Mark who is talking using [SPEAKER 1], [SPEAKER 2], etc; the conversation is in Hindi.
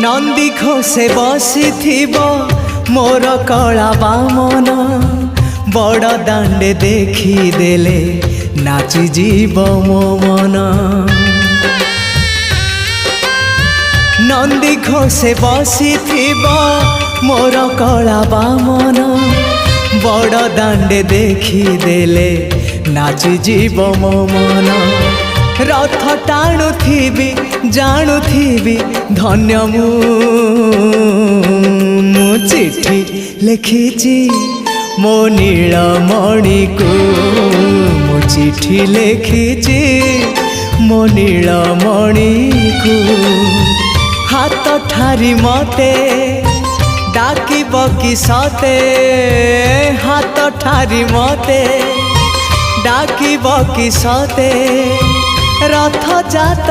[SPEAKER 1] नंदी घोषे बसी मोर कला बामन बड़ दांडे देखी देले नाची जीव मो मन। नंदी घोषे बसी मोर कला बामन बड़ दांडे देखी देले नाची जीव मो मन। रथ टाणुथिबी जाणुथिबी धन्य मु चिट्ठी लिखिची मो नीलमणि को मु चिट्ठी लिखिची मो नीलमणि को। हाथ ठारी मते डाकिब कि सते हाथ ठारी मते डाकिब कि सते रथ जात